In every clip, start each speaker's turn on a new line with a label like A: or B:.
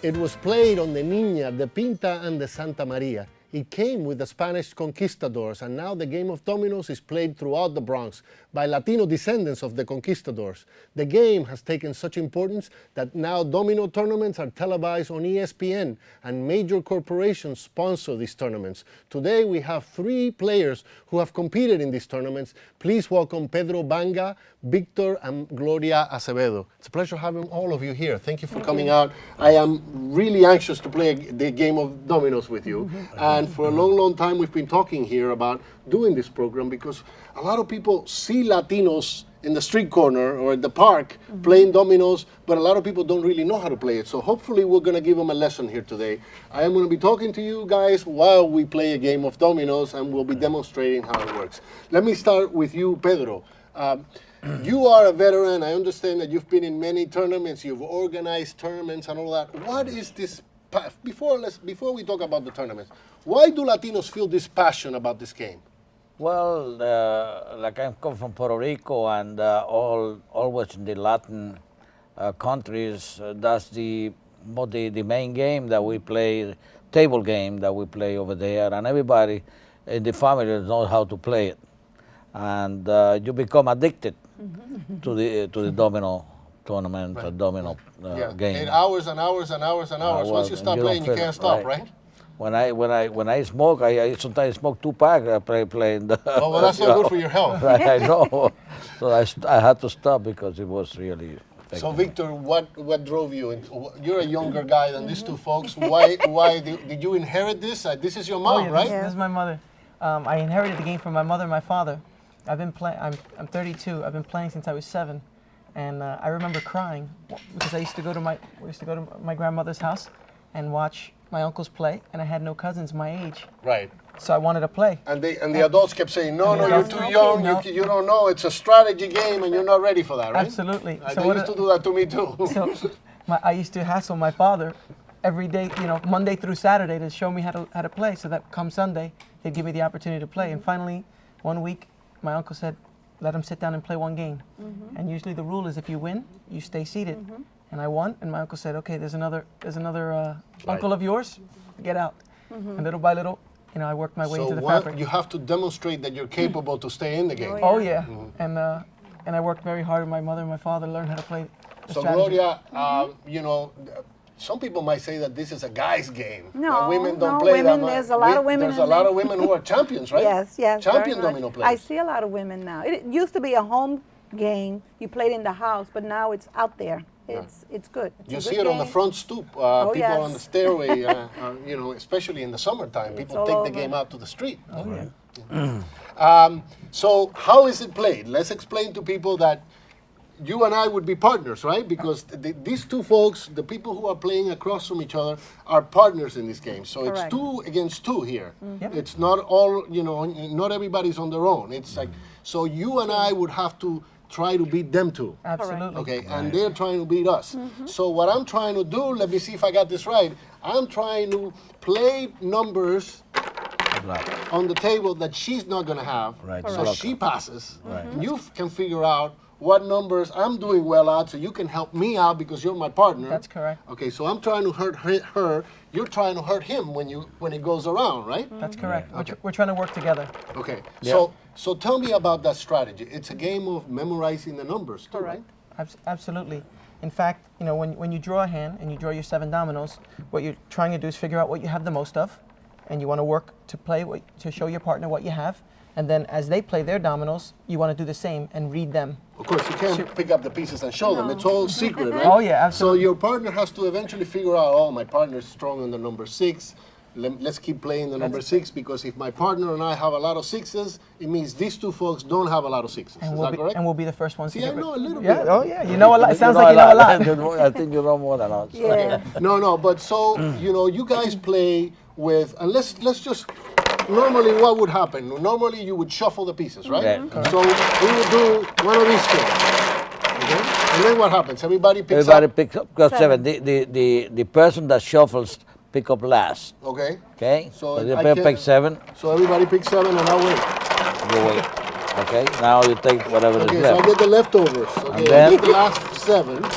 A: It was played on the Niña, the Pinta, and the Santa Maria. It came with the Spanish conquistadors, and now the game of dominoes is played throughout the Bronx by Latino descendants of the conquistadors. The game has taken such importance that now domino tournaments are televised on ESPN, and major corporations sponsor these tournaments. Today we have 3 players who have competed in these tournaments. Please welcome Pedro Banga, Victor, and Gloria Acevedo. It's a pleasure having all of you here. Thank you for coming out. I am really anxious to play the game of dominoes with you. And for a long, long time we've been talking here about doing this program because a lot of people see Latinos in the street corner or at the park playing dominoes, but a lot of people don't really know how to play it. So hopefully we're going to give them a lesson here today. I am going to be talking to you guys while we play a game of dominoes, and we'll be demonstrating how it works. Let me start with you, Pedro. You are a veteran. I understand that you've been in many tournaments. You've organized tournaments and all that. What is this? Before we talk about the tournaments, why do Latinos feel this passion about this game?
B: Well, like I come from Puerto Rico, and always in the Latin countries, that's the main game that we play, table game that we play over there, and everybody in the family knows how to play it, and you become addicted to the domino tournament, right. Domino game.
A: And hours and hours and hours and hours. Once you stop playing, you can't stop, right?
B: When I smoke, I sometimes smoke 2 packs playing.
A: Oh, well, that's not good for your health.
B: Right, I know. So I had to stop because it was really effective.
A: So, Victor, what drove you? You're a younger guy than these 2 folks. Why did you inherit this? This is your mom, right?
C: This is my mother. I inherited the game from my mother and my father. I've been playing. I'm 32. I've been playing since I was 7, and I remember crying because I used to go to my grandmother's house and watch my uncles play, and I had no cousins my age.
A: Right.
C: So I wanted to play.
A: And the adults kept saying, no, you're too young. No. You don't know. It's a strategy game, and you're not ready for that, right?
C: Absolutely.
A: They used to do that to me too.
C: So I used to hassle my father every day, Monday through Saturday, to show me how to play, so that come Sunday they'd give me the opportunity to play. And finally, one week, my uncle said, let him sit down and play 1 game. And usually the rule is if you win, you stay seated. And I won, and my uncle said, okay, there's another uncle of yours, get out. And little by little, I worked my way into the fabric.
A: You have to demonstrate that you're capable to stay in the game.
C: Oh yeah, and I worked very hard with my mother and my father to learn how to play the
A: So
C: strategy.
A: Gloria, some people might say that this is a guy's game.
D: No,
A: women don't play
D: women,
A: that much.
D: there's a lot of women
A: There's
D: in
A: a lot
D: there.
A: of women who are champions, right?
D: Yes,
A: Champion
D: very
A: domino
D: much.
A: players.
D: I see a lot of women now. It used to be a home game. You played in the house, but now it's out there. It's good. It's
A: You see it on the front stoop. People on the stairway, especially in the summertime, people take the game out to the street.
C: Oh yeah.
A: So how is it played? Let's explain to people that you and I would be partners, right? Because these 2 folks, the people who are playing across from each other, are partners in this game. So
D: Correct.
A: it's 2 against 2 here.
C: Yep.
A: It's not all, not everybody's on their own. It's like, so you and I would have to try to beat them 2.
C: Absolutely.
A: Okay, and they're trying to beat us. So what I'm trying to do, let me see if I got this right. I'm trying to play numbers on the table that she's not going to have.
B: Right.
A: So she passes.
B: Right.
A: You can figure out what numbers I'm doing well at, so you can help me out because you're my partner.
C: That's correct.
A: Okay, so I'm trying to hurt her. You're trying to hurt him when it goes around, right?
C: That's correct.
A: Okay.
C: We're trying to work together.
A: Okay.
B: Yeah.
A: So tell me about that strategy. It's a game of memorizing the numbers, too, right?
C: Absolutely. In fact, when you draw a hand and you draw your 7 dominoes, what you're trying to do is figure out what you have the most of, and you want to work to to show your partner what you have. And then as they play their dominoes, you want to do the same and read them.
A: Of course, you can't pick up the pieces and show them. It's all secret, right?
C: Oh, yeah, absolutely.
A: So your partner has to eventually figure out, my partner's strong on the number 6. Let's keep playing the number 6, because if my partner and I have a lot of 6s, it means these 2 folks don't have a lot of 6s.
C: And
A: Is that correct?
C: And we'll be the first ones
A: See,
C: to
A: I
C: get
A: know a little
C: Yeah,
A: bit.
C: oh yeah, you know a lot. It sounds like you know a lot.
B: I think you know more than us.
D: Yeah.
A: No, but so, you guys play with, and let's just, normally what would happen? Normally you would shuffle the pieces, right?
B: Yeah.
A: So we would do one of these 2. Okay? And then what happens? Everybody picks
B: Everybody
A: up.
B: picks up got 7. The person that shuffles pick up last.
A: Okay.
B: Okay?
A: So
B: So you
A: I
B: pick
A: can-
B: 7,
A: So everybody picks 7 and I wait.
B: you wait. Okay? Now you take whatever is
A: Okay, so I
B: left.
A: get the leftovers. Okay, I
B: then-
A: get the last 7.
C: That's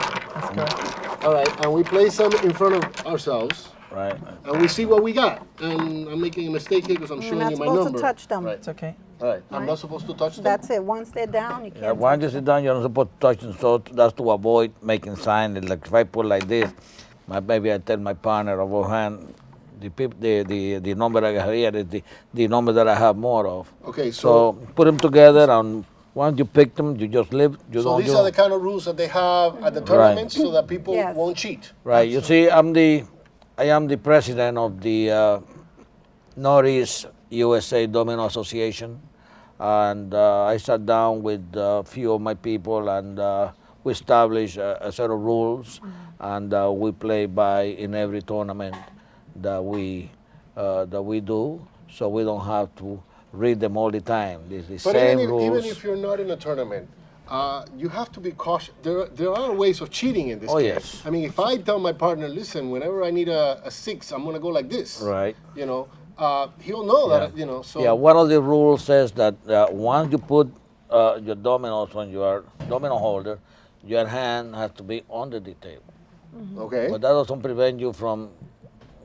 C: correct.
A: All right, and we place them in front of ourselves,
B: Right.
A: and we see what we got. And I'm making a mistake here because I'm
D: You're
A: showing
D: not
A: you my
D: supposed
A: number.
D: to touch them.
A: Right.
C: It's okay.
A: All right. I'm
D: Right.
A: not supposed to touch them.
D: That's it. Once they're down, you
B: Yeah,
D: can't.
B: once you sit down, you're not supposed to touch them, so that's to avoid making signs. Like if I put like this, maybe I tell my partner beforehand, the number I have here is the number that I have more of.
A: Okay,
B: So put them together, and once you pick them, you just live. You
A: So
B: don't.
A: these
B: you
A: are the
B: don't-
A: kind of rules that they have at the tournaments, so that people
D: Yes.
A: won't cheat.
B: Right. You see, I am the president of the Northeast USA Domino Association, and I sat down with a few of my people, and we established a set of rules, and we play by in every tournament that we do, so we don't have to read them all the time. It's the
A: But
B: same
A: even
B: rules.
A: if you're not in a tournament, you have to be cautious. There are ways of cheating in this
B: Oh,
A: game.
B: yes.
A: I mean, if I tell my partner, listen, whenever I need a 6, I'm going to go like this.
B: Right.
A: You know, he'll know that, you know. So
B: Yeah, one of the rules says that once you put your dominoes when you are domino holder, your hand has to be under the table.
A: Okay.
B: But that doesn't prevent you from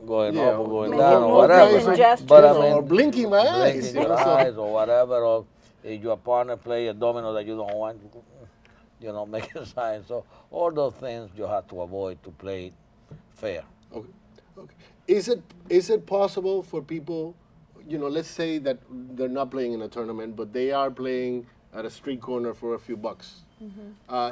B: going
A: Yeah,
B: up or going
D: making
B: down or
D: movements
B: whatever.
D: and gestures.
B: But
A: You
B: I
A: know,
B: mean,
A: or blinking my eyes.
B: blinking
A: You
B: your
A: know, so-
B: eyes or whatever, or if your partner play a domino that you don't want, you know, make a sign. So all those things you have to avoid to play it fair.
A: Okay. Okay. Is it possible for people, you know, let's say that they're not playing in a tournament, but they are playing at a street corner for a few bucks?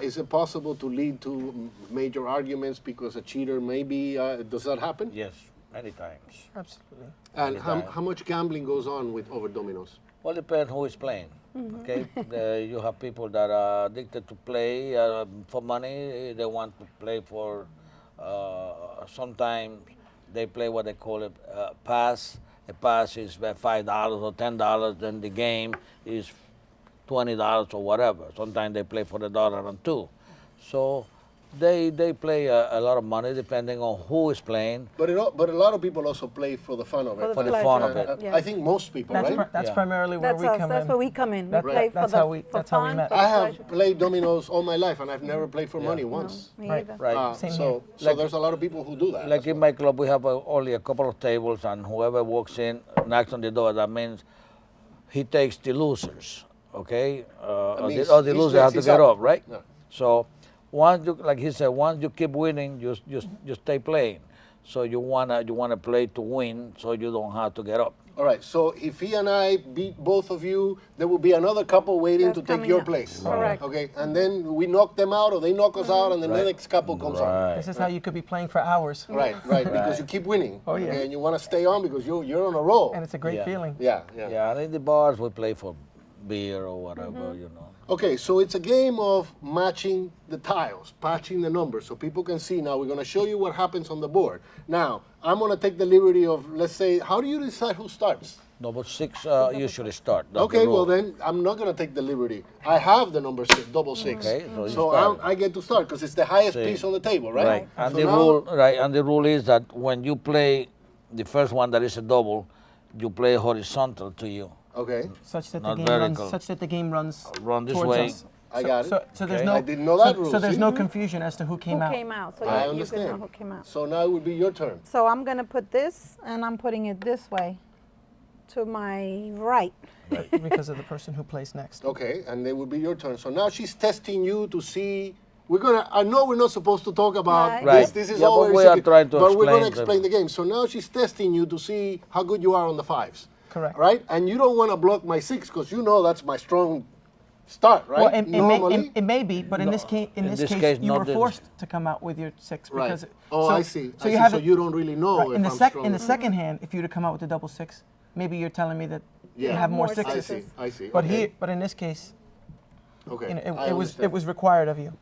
A: Is it possible to lead to major arguments because a cheater maybe, does that happen?
B: Yes, many times.
C: Absolutely.
A: And how much gambling goes on with over dominoes?
B: Well, depends who is playing. Okay, you have people that are addicted to play for money. They want to play for. Sometimes they play what they call a pass. A pass is $5 or $10. Then the game is $20 or whatever. Sometimes they play for $1.02. So they play a lot of money depending on who is playing.
A: But a lot of people also play for the fun of it.
B: For the
D: pleasure
B: fun of
D: of
B: it.
D: it, yeah.
A: I think most people,
C: That's
A: right?
C: that's
B: Yeah.
C: primarily where
D: That's
C: we
D: us.
C: come
D: That's
C: in.
D: where we come in.
C: That-
D: We play for
C: that's
D: the,
C: how we-
D: for
C: that's how we
D: fun,
C: met.
D: for the
A: I have
D: pleasure.
A: played dominoes all my life, and I've never played for money once.
D: Me
C: Right.
D: either.
B: Right.
C: Same
A: So
B: Like-
A: there's a lot of people who do that.
B: Like in my club, we have only a couple of tables, and whoever walks in, knocks on the door, that means he takes the losers, okay?
A: means
B: The
A: he's
B: loser has to
A: next,
B: get
A: he's up.
B: up, right?
A: Yeah.
B: So once you, like he said, once you keep winning, you stay playing. So you wanna play to win, so you don't have to get up.
A: All right, so if he and I beat both of you, there will be another couple waiting
D: That's
A: to take
D: coming
A: your
D: up.
A: place.
D: Correct.
A: Okay, and then we knock them out, or they knock us out, and then the next couple comes on.
C: This is how you could be playing for hours.
A: Right, because you keep winning.
C: Oh, yeah.
A: Okay, and you want to stay on because you're on a roll.
C: And it's a great
B: Yeah.
C: feeling.
A: Yeah.
B: Yeah, and in the bars we play for beer or whatever, you know.
A: Okay, so it's a game of matching the tiles, patching the numbers, so people can see. Now we're going to show you what happens on the board. Now I'm going to take the liberty of, let's say, how do you decide who starts?
B: Number 6 usually start. That's the
A: Okay, well
B: rule.
A: then I'm not going to take the liberty. I have the number 6, double 6.
B: Okay, so you start.
A: I get to start because it's the highest
B: See.
A: piece on the table, right?
B: Right. And
A: So
B: the
A: now-
B: and the rule is that when you play the first one that is a double, you play horizontal to you.
A: Okay,
C: Such that
B: Not
C: the game runs.
B: vertical.
C: Such that the game runs.
B: Run this
C: towards
B: way.
C: us.
A: I got it.
C: So there's
B: Okay.
C: no.
A: I didn't know that
C: so,
A: rule,
C: So there's
A: see?
C: no confusion as to who came
D: Who
C: out.
D: came out? So
A: I
D: you
A: understand.
D: can know who came out.
A: So now it would be your turn.
D: So I'm gonna put this, and I'm putting it this way, to my right.
C: because of the person who plays next.
A: Okay, and it would be your turn. So now she's testing you to see. I know we're not supposed to talk about
D: Right.
A: this.
B: Right.
A: This is
B: Yeah,
A: all
B: but
A: very
B: we are
A: secret,
B: trying to
A: but we're going to
B: explain
A: explain the game. So now she's testing you to see how good you are on the 5s.
C: Correct.
A: Right? And you don't want to block my 6 because you know that's my strong start, right?
C: Well, it
A: Normally.
C: may be, but in this case,
B: In this case,
C: you
B: not
C: were
B: this-
C: forced to come out with your 6
A: Right.
C: because.
A: Oh,
C: so,
A: I see.
C: So
A: I
C: you
A: see.
C: have
A: So
C: it-
A: you don't really know
C: right,
A: if
C: in the
A: I'm strong.
C: in the second hand, if you'd have come out with the double 6, maybe you're telling me that you
A: Yeah.
C: have more
D: More
C: 6s.
A: I see.
C: But
A: okay.
C: but in this case,
A: Okay.
C: you know,
A: I
C: it was required of you.